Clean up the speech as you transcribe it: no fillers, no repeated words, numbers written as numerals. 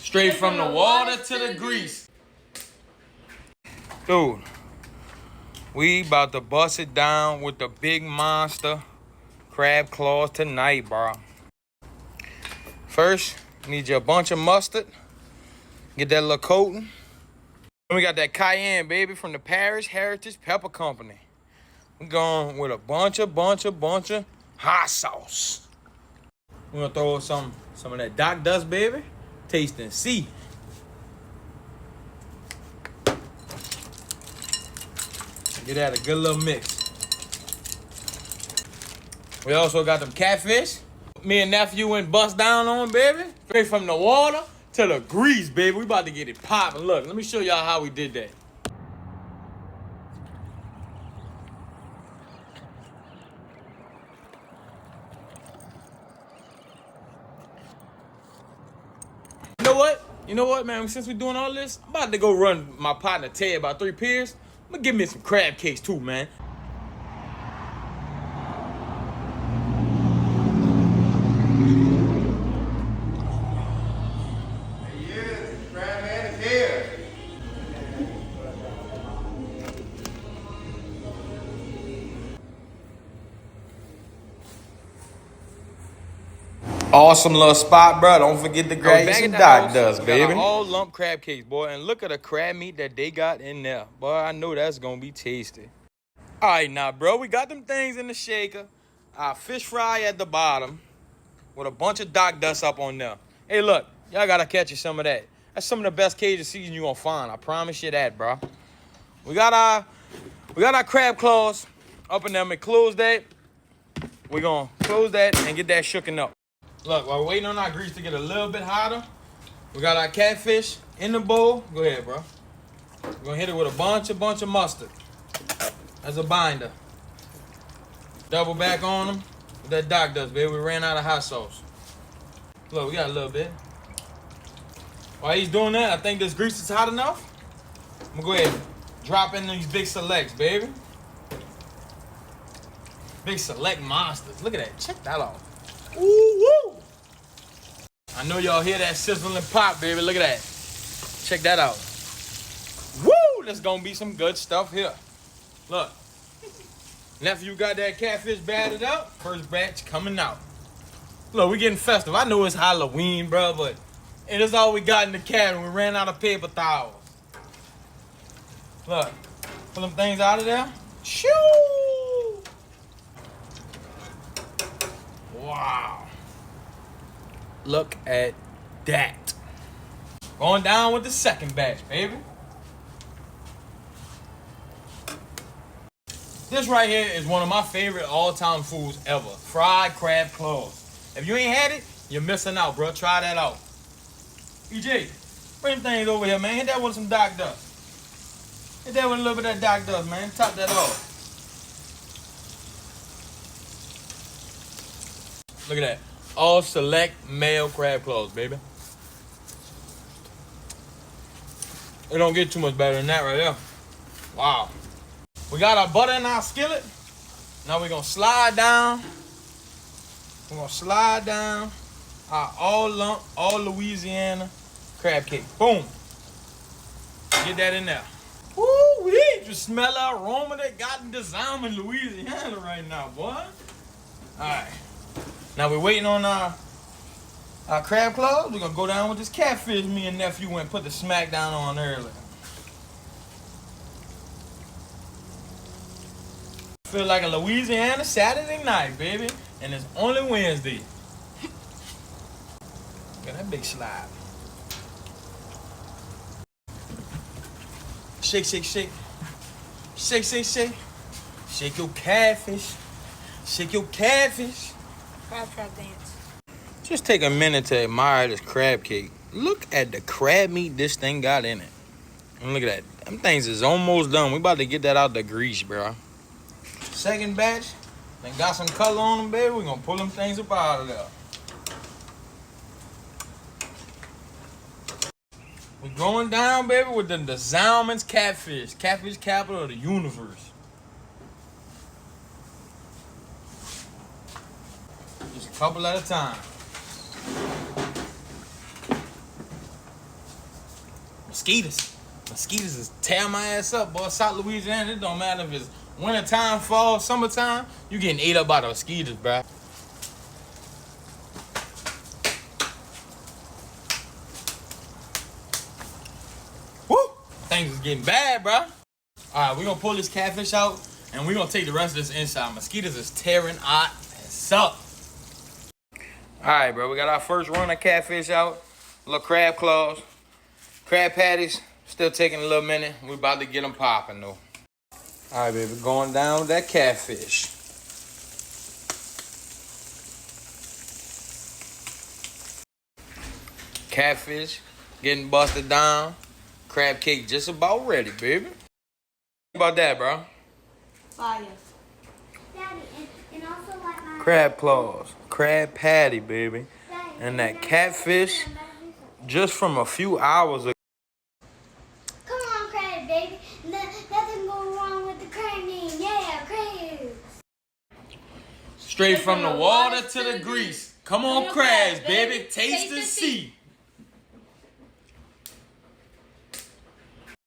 Straight from the water to the grease. Dude, we about to bust it down with the big monster crab claws tonight, bro. First, need you a bunch of mustard. Get that little coating. Then we got that cayenne, baby, from the Parish Heritage Pepper Company. We going with a bunch of hot sauce. We're gonna throw some of that Doc Dust, baby. Taste and see. Get that a good little mix. We also got them catfish. Me and nephew went bust down on, baby. Straight from the water to the grease, baby. We about to get it popping. Look, let me show y'all how we did that. You know what, man? Since we're doing all this, I'm about to go run my partner Ted about 3 piers. I'm gonna give me some crab cakes too, man. Awesome little spot, bro. Don't forget to grab you some Doc Dust, baby. All lump crab cakes, boy. And look at the crab meat that they got in there. Boy, I know that's going to be tasty. All right, now, bro. We got them things in the shaker. Our fish fry at the bottom with a bunch of Doc Dust up on there. Hey, look. Y'all got to catch you some of that. That's some of the best Cajun season you're going to find. I promise you that, bro. We got our crab claws up in there. We close that. We're going to close that and get that shooken up. Look, while we're waiting on our grease to get a little bit hotter, we got our catfish in the bowl. Go ahead, bro. We're gonna hit it with a bunch of mustard as a binder. Double back on them with that Doc Dust, baby. We ran out of hot sauce. Look, we got a little bit. While he's doing that, I think this grease is hot enough. I'm gonna go ahead and drop in these big selects, baby. Big select monsters. Look at that. Check that out. Ooh, woo! I know y'all hear that sizzling pop, baby. Look at that. Check that out. Woo! There's gonna be some good stuff here. Look. Nephew got that catfish battered up. First batch coming out. Look, we getting festive. I know it's Halloween, bro, but it is all we got in the cabin. We ran out of paper towels. Look. Pull them things out of there. Shoo! Wow. Look at that. Going down with the second batch, baby. This right here is one of my favorite all-time foods ever. Fried crab claws. If you ain't had it, you're missing out, bro. Try that out. EJ, bring things over here, man. Hit that with some Doc Dust. Hit that with a little bit of that Doc Dust, man. Top that off. Look at that. All select male crab claws, baby. It don't get too much better than that right there. Wow. We got our butter in our skillet. Now we're going to slide down. We're going to slide down our all lump, all Louisiana crab cake. Boom. Get that in there. Woo-wee. Just smell the aroma that got in the Design in Louisiana right now, boy. All right. Now we're waiting on our crab claws. We're going to go down with this catfish me and nephew went and put the smack down on earlier. Feel like a Louisiana Saturday night, baby. And it's only Wednesday. Got that big slide. Shake, shake, shake. Shake, shake, shake. Shake your catfish. Shake your catfish. Crab trap dance. Just take a minute to admire this crab cake. Look at the crab meat this thing got in it. And look at that. Them things is almost done. We about to get that out the grease, bro. Second batch. Then got some color on them, baby. We're going to pull them things up out of there. We're going down, baby, with the Zalman's catfish. Catfish capital of the universe. Just a couple at a time. Mosquitoes. Mosquitoes is tearing my ass up, boy. South Louisiana, it don't matter if it's wintertime, fall, summertime. You getting ate up by the mosquitoes, bruh. Woo! Things is getting bad, bruh. All right, we're gonna pull this catfish out, and we're gonna take the rest of this inside. Mosquitoes is tearing our ass up. All right, bro, we got our first run of catfish out. Little crab claws. Crab patties, still taking a little minute. We about to get them popping, though. All right, baby, going down with that catfish. Catfish, getting busted down. Crab cake just about ready, baby. How about that, bro? Fire. Daddy, and also like my Crab claws, crab patty, baby. Daddy, And that catfish just from a few hours ago. Come on, crab, baby. Nothing go wrong with the crab meat. Yeah, crab. Straight from the water to the grease. Come on, crabs, baby. Taste and see.